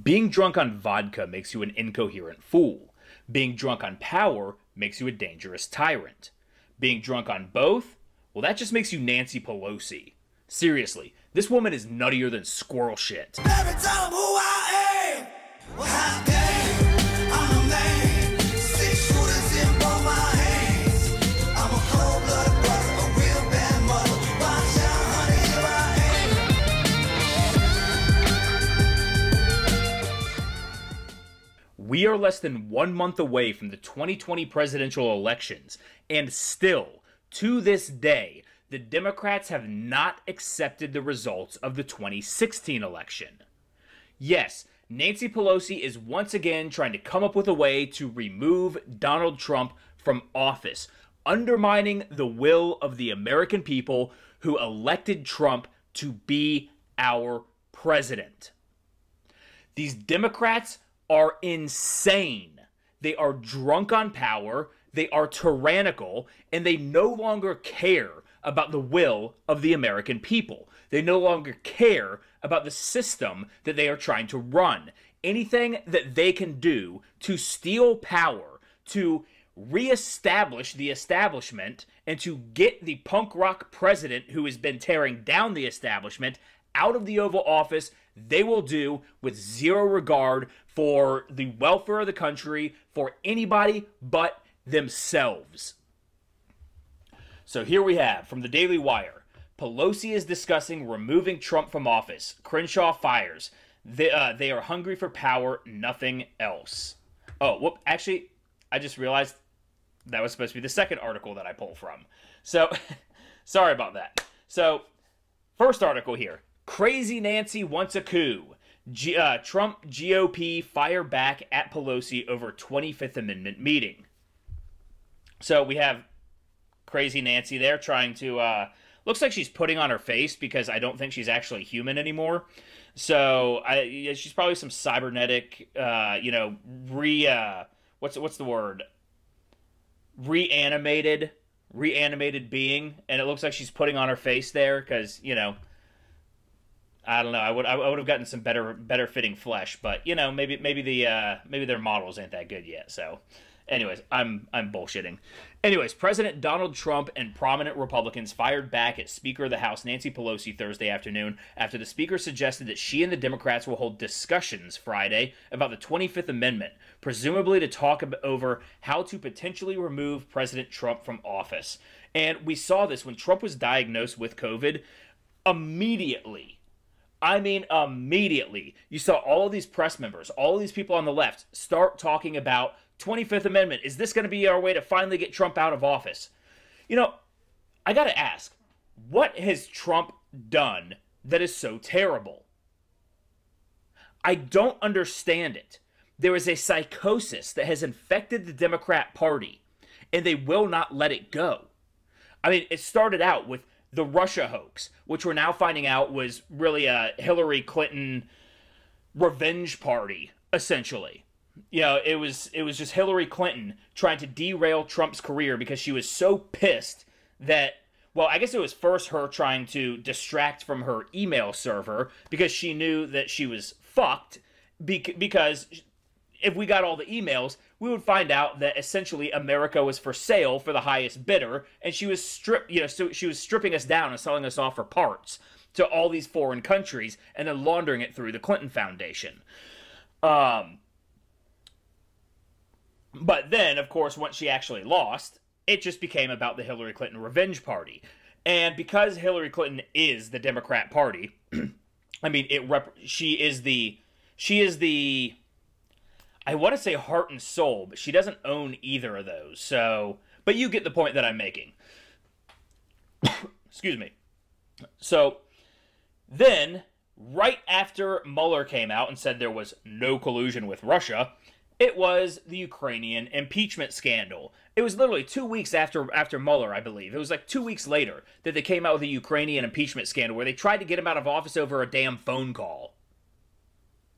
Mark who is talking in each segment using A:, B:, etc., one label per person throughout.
A: Being drunk on vodka makes you an incoherent fool. Being drunk on power makes you a dangerous tyrant. Being drunk on both? Well, that just makes you Nancy Pelosi. Seriously, this woman is nuttier than squirrel shit.
B: Never tell them who I am. Well, how dare I'm a man. 6 shooters in both my hands. I'm a cold-blooded brother, a real bad mother. Watch out, honey, here I am.
A: We are less than 1 month away from the 2020 presidential elections, and still, to this day, the Democrats have not accepted the results of the 2016 election. Yes, Nancy Pelosi is once again trying to come up with a way to remove Donald Trump from office, undermining the will of the American people who elected Trump to be our president. These Democrats are insane. They are drunk on power, they are tyrannical, and they no longer care about the will of the American people. They no longer care about the system that they are trying to run. Anything that they can do to steal power, to reestablish the establishment, and to get the punk rock president who has been tearing down the establishment out of the Oval Office, they will do with zero regard for the welfare of the country, for anybody but themselves. So here we have, from the Daily Wire, Pelosi is discussing removing Trump from office. Crenshaw fires. They are hungry for power, nothing else. Oh, whoop, actually, I just realized that was supposed to be the second article that I pulled from. So, sorry about that. So, first article here. Crazy Nancy wants a coup. Trump GOP fire back at Pelosi over 25th Amendment meeting. So, we have Crazy Nancy there trying to, looks like she's putting on her face because I don't think she's actually human anymore. So, she's probably some cybernetic, what's the word? Reanimated being. And it looks like she's putting on her face there because, I don't know. I would have gotten some better fitting flesh, but, maybe their models ain't that good yet, so... Anyways, I'm bullshitting. Anyways, President Donald Trump and prominent Republicans fired back at Speaker of the House Nancy Pelosi Thursday afternoon after the Speaker suggested that she and the Democrats will hold discussions Friday about the 25th Amendment, presumably to talk over how to potentially remove President Trump from office. And we saw this when Trump was diagnosed with COVID. Immediately, you saw all of these press members, all of these people on the left start talking about 25th Amendment. Is this going to be our way to finally get Trump out of office? I got to ask, what has Trump done that is so terrible? I don't understand it. There is a psychosis that has infected the Democrat Party, and they will not let it go. It started out with the Russia hoax, which we're now finding out was really a Hillary Clinton revenge party, essentially. It was just Hillary Clinton trying to derail Trump's career because she was so pissed that, well, I guess it was first her trying to distract from her email server because she knew that she was fucked because if we got all the emails, we would find out that essentially America was for sale for the highest bidder, and she was stripping us down and selling us off for parts to all these foreign countries and then laundering it through the Clinton Foundation. But then, of course, once she actually lost, it just became about the Hillary Clinton revenge party. And because Hillary Clinton is the Democrat Party, she is the, I want to say heart and soul, but she doesn't own either of those. So, but you get the point that I'm making. Excuse me. So, then, right after Mueller came out and said there was no collusion with Russia, it was the Ukrainian impeachment scandal. It was literally 2 weeks after Mueller, I believe. It was like 2 weeks later that they came out with the Ukrainian impeachment scandal where they tried to get him out of office over a damn phone call.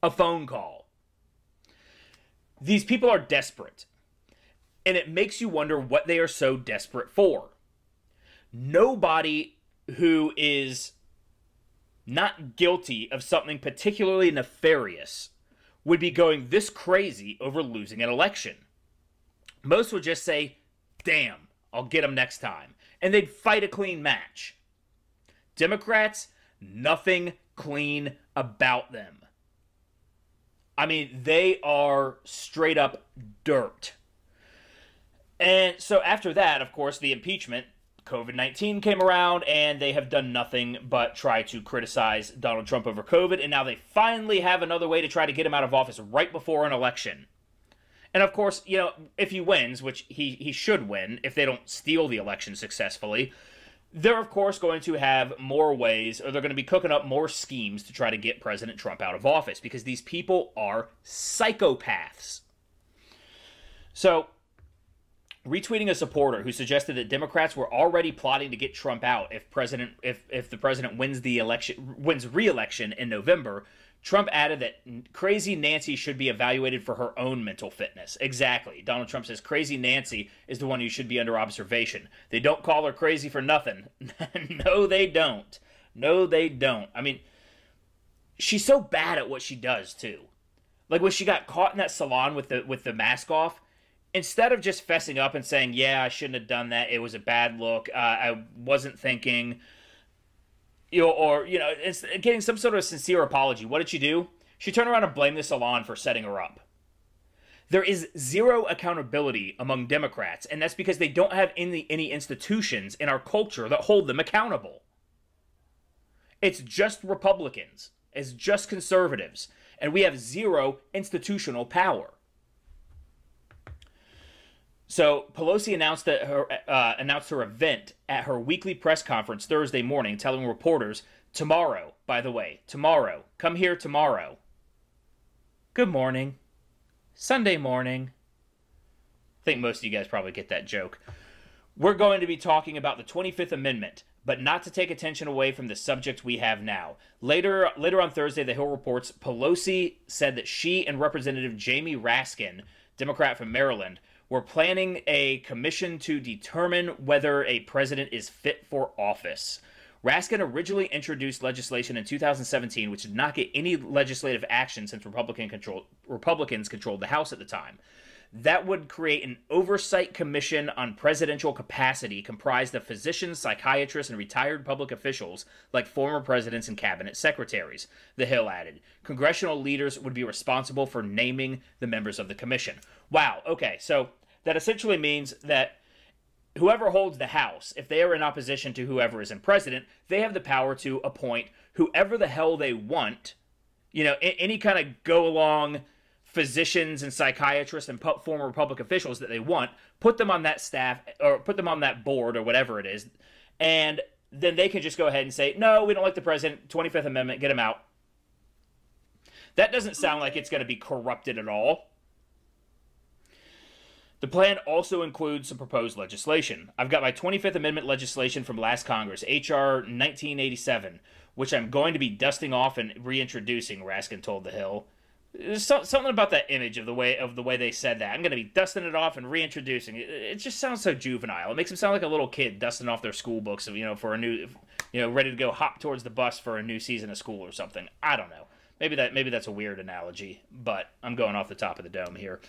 A: A phone call. These people are desperate. And it makes you wonder what they are so desperate for. Nobody who is not guilty of something particularly nefarious would be going this crazy over losing an election. Most would just say, damn, I'll get them next time. And they'd fight a clean match. Democrats, nothing clean about them. I mean, they are straight up dirt. And so after that, of course, the impeachment, COVID-19 came around, and they have done nothing but try to criticize Donald Trump over COVID, and now they finally have another way to try to get him out of office right before an election. And of course, you know, if he wins, which he should win if they don't steal the election successfully, they're of course going to have more ways, or they're going to be cooking up more schemes to try to get President Trump out of office, because these people are psychopaths. So, retweeting a supporter who suggested that Democrats were already plotting to get Trump out if the president wins re-election in November, Trump added that Crazy Nancy should be evaluated for her own mental fitness. Exactly. Donald Trump says Crazy Nancy is the one who should be under observation. They don't call her crazy for nothing. No, they don't. No, they don't. I mean, she's so bad at what she does, too. Like, when she got caught in that salon with the mask off, instead of just fessing up and saying, yeah, I shouldn't have done that, it was a bad look, I wasn't thinking, or it's getting some sort of sincere apology, what did she do? She turned around and blamed the salon for setting her up. There is zero accountability among Democrats, and that's because they don't have any institutions in our culture that hold them accountable. It's just Republicans. It's just conservatives. And we have zero institutional power. So Pelosi announced her event at her weekly press conference Thursday morning, telling reporters, tomorrow, by the way, tomorrow, come here tomorrow. Good morning. Sunday morning. I think most of you guys probably get that joke. We're going to be talking about the 25th Amendment, but not to take attention away from the subject we have now. Later on Thursday, The Hill reports Pelosi said that she and Representative Jamie Raskin, Democrat from Maryland, were planning a commission to determine whether a president is fit for office. Raskin originally introduced legislation in 2017 which did not get any legislative action since Republicans controlled the House at the time. That would create an oversight commission on presidential capacity comprised of physicians, psychiatrists, and retired public officials like former presidents and cabinet secretaries, The Hill added. Congressional leaders would be responsible for naming the members of the commission. Wow, okay, so that essentially means that whoever holds the House, if they are in opposition to whoever is in president, they have the power to appoint whoever the hell they want, any kind of go-along physicians and psychiatrists and former public officials that they want, put them on that staff, or put them on that board, or whatever it is, and then they can just go ahead and say, no, we don't like the president, 25th Amendment, get him out. That doesn't sound like it's going to be corrupted at all. The plan also includes some proposed legislation. I've got my 25th Amendment legislation from last Congress, H.R. 1987, which I'm going to be dusting off and reintroducing, Raskin told The Hill. There's something about that image of the way they said that. I'm going to be dusting it off and reintroducing it. It just sounds so juvenile. It makes them sound like a little kid dusting off their school books, for a new, ready to go hop towards the bus for a new season of school or something. I don't know. Maybe that's a weird analogy, but I'm going off the top of the dome here.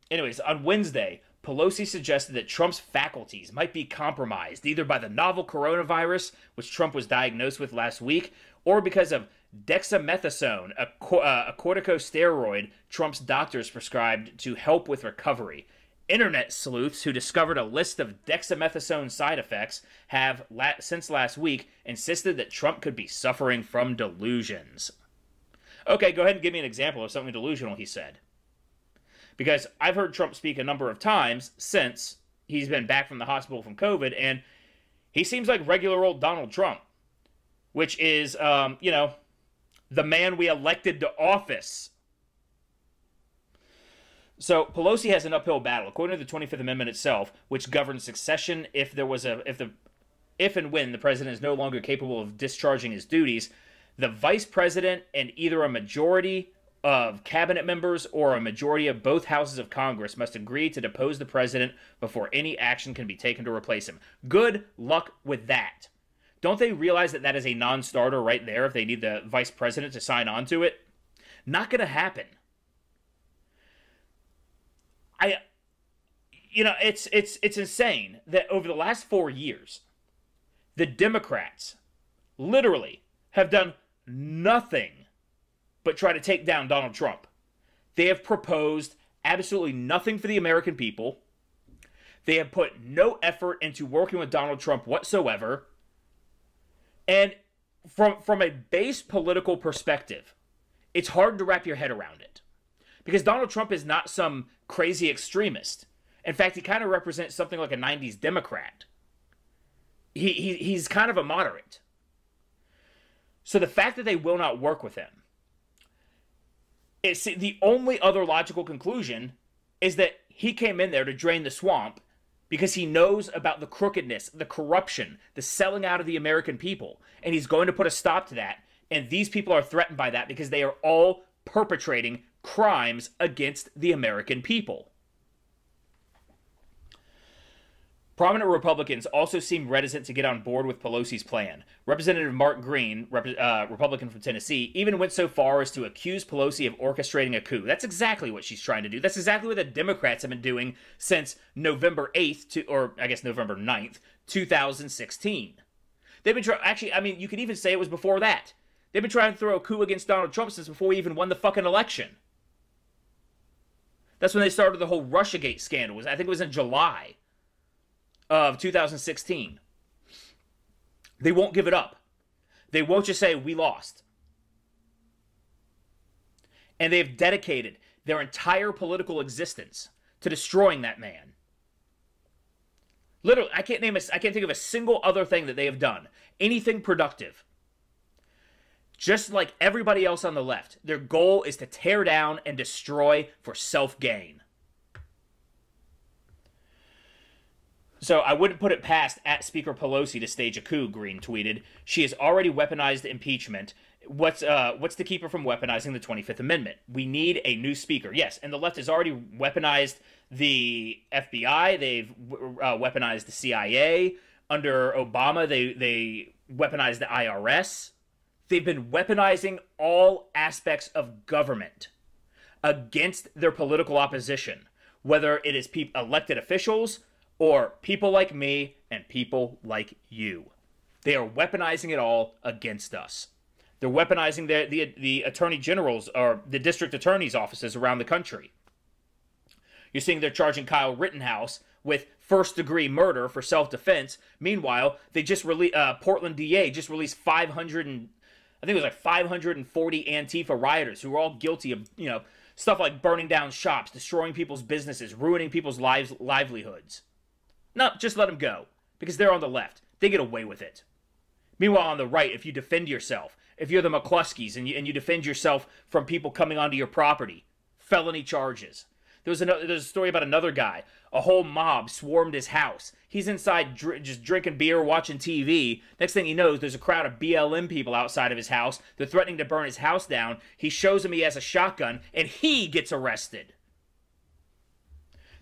A: Anyways, on Wednesday, Pelosi suggested that Trump's faculties might be compromised either by the novel coronavirus, which Trump was diagnosed with last week, or because of dexamethasone, a corticosteroid Trump's doctors prescribed to help with recovery. Internet sleuths who discovered a list of dexamethasone side effects have, since last week, insisted that Trump could be suffering from delusions. Okay, go ahead and give me an example of something delusional he said. Because I've heard Trump speak a number of times since he's been back from the hospital from COVID, and he seems like regular old Donald Trump, which is, the man we elected to office. So Pelosi has an uphill battle. According to the 25th Amendment itself, which governs succession if and when the president is no longer capable of discharging his duties, the vice president and either a majority of cabinet members or a majority of both houses of Congress must agree to depose the president before any action can be taken to replace him. Good luck with that. Don't they realize that that is a non-starter right there if they need the vice president to sign on to it? Not going to happen. It's insane that over the last 4 years, the Democrats literally have done nothing but try to take down Donald Trump. They have proposed absolutely nothing for the American people. They have put no effort into working with Donald Trump whatsoever. And from a base political perspective, it's hard to wrap your head around it. Because Donald Trump is not some crazy extremist. In fact, he kind of represents something like a 90s Democrat. He's kind of a moderate. So the fact that they will not work with him, it's the only other logical conclusion is that he came in there to drain the swamp because he knows about the crookedness, the corruption, the selling out of the American people. And he's going to put a stop to that. And these people are threatened by that because they are all perpetrating crimes against the American people. Prominent Republicans also seem reticent to get on board with Pelosi's plan. Representative Mark Green, Republican from Tennessee, even went so far as to accuse Pelosi of orchestrating a coup. That's exactly what she's trying to do. That's exactly what the Democrats have been doing since November 8th, or I guess November 9th, 2016. They've been trying, actually, I mean, you could even say it was before that. They've been trying to throw a coup against Donald Trump since before he even won the fucking election. That's when they started the whole Russiagate scandal. I think it was in July of 2016. They won't give it up. They won't just say, we lost. And they've dedicated their entire political existence to destroying that man. Literally, I can't think of a single other thing that they have done. Anything productive. Just like everybody else on the left, their goal is to tear down and destroy for self-gain. So I wouldn't put it past @Speaker Pelosi to stage a coup, Green tweeted. She has already weaponized impeachment. What's to keep her from weaponizing the 25th Amendment? We need a new speaker. Yes, and the left has already weaponized the FBI. They've weaponized the CIA. Under Obama, they weaponized the IRS. They've been weaponizing all aspects of government against their political opposition, whether it is elected officials or people like me and people like you. They are weaponizing it all against us. They're weaponizing the attorney generals or the district attorney's offices around the country. You're seeing they're charging Kyle Rittenhouse with first-degree murder for self-defense. Meanwhile, they just released Portland DA just released 540 Antifa rioters who were all guilty of stuff like burning down shops, destroying people's businesses, ruining people's livelihoods. No, just let them go, because they're on the left. They get away with it. Meanwhile, on the right, if you defend yourself, if you're the McCluskeys and you defend yourself from people coming onto your property, felony charges. There's a story about another guy. A whole mob swarmed his house. He's inside just drinking beer, watching TV. Next thing he knows, there's a crowd of BLM people outside of his house. They're threatening to burn his house down. He shows them he has a shotgun, and he gets arrested.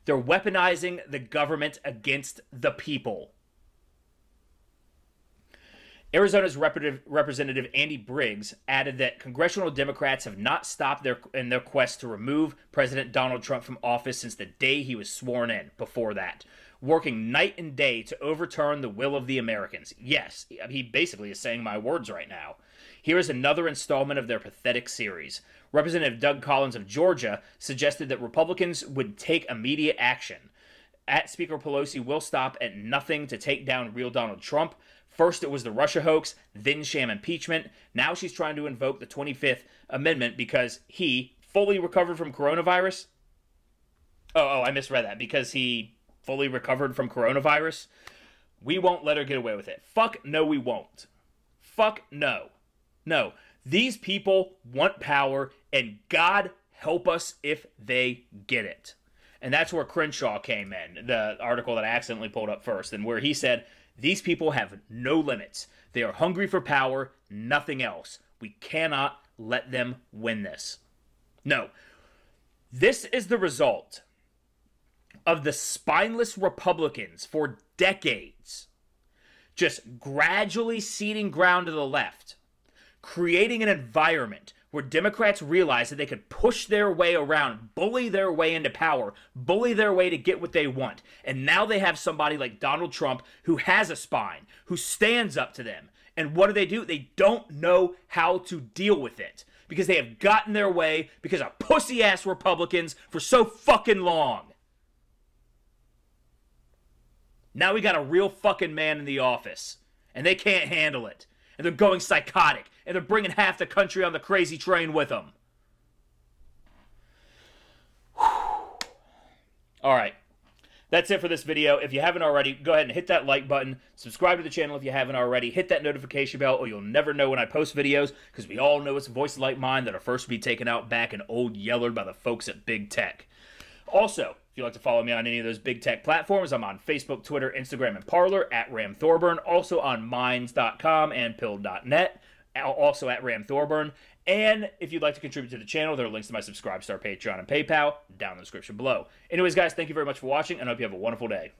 A: They're weaponizing the government against the people. Arizona's Representative Andy Briggs added that congressional Democrats have not stopped in their quest to remove President Donald Trump from office since the day he was sworn in, before that, working night and day to overturn the will of the Americans. Yes, he basically is saying my words right now. Here is another installment of their pathetic series. Representative Doug Collins of Georgia suggested that Republicans would take immediate action. @Speaker Pelosi will stop at nothing to take down real Donald Trump. First it was the Russia hoax, then sham impeachment. Now she's trying to invoke the 25th Amendment because he fully recovered from coronavirus. Oh, I misread that. Because he fully recovered from coronavirus. We won't let her get away with it. Fuck no, we won't. Fuck no. No, these people want power, and God help us if they get it. And that's where Crenshaw came in, the article that I accidentally pulled up first, and where he said, these people have no limits. They are hungry for power, nothing else. We cannot let them win this. No, this is the result of the spineless Republicans for decades just gradually ceding ground to the left, creating an environment where Democrats realized that they could push their way around, bully their way into power, bully their way to get what they want. And now they have somebody like Donald Trump who has a spine, who stands up to them. And what do? They don't know how to deal with it because they have gotten their way because of pussy-ass Republicans for so fucking long. Now we got a real fucking man in the office, and they can't handle it. And they're going psychotic, and they're bringing half the country on the crazy train with them. All right. That's it for this video. If you haven't already, go ahead and hit that like button. Subscribe to the channel if you haven't already. Hit that notification bell or you'll never know when I post videos because we all know it's voices like mine that are first to be taken out back and old yellered by the folks at Big Tech. Also, if you'd like to follow me on any of those big tech platforms, I'm on Facebook, Twitter, Instagram, and Parler at Ram Thorburn. Also on Minds.com and Pill.net. Also at Ram Thorburn. And if you'd like to contribute to the channel, there are links to my Subscribe Star, Patreon, and PayPal down in the description below. Anyways, guys, thank you very much for watching, and I hope you have a wonderful day.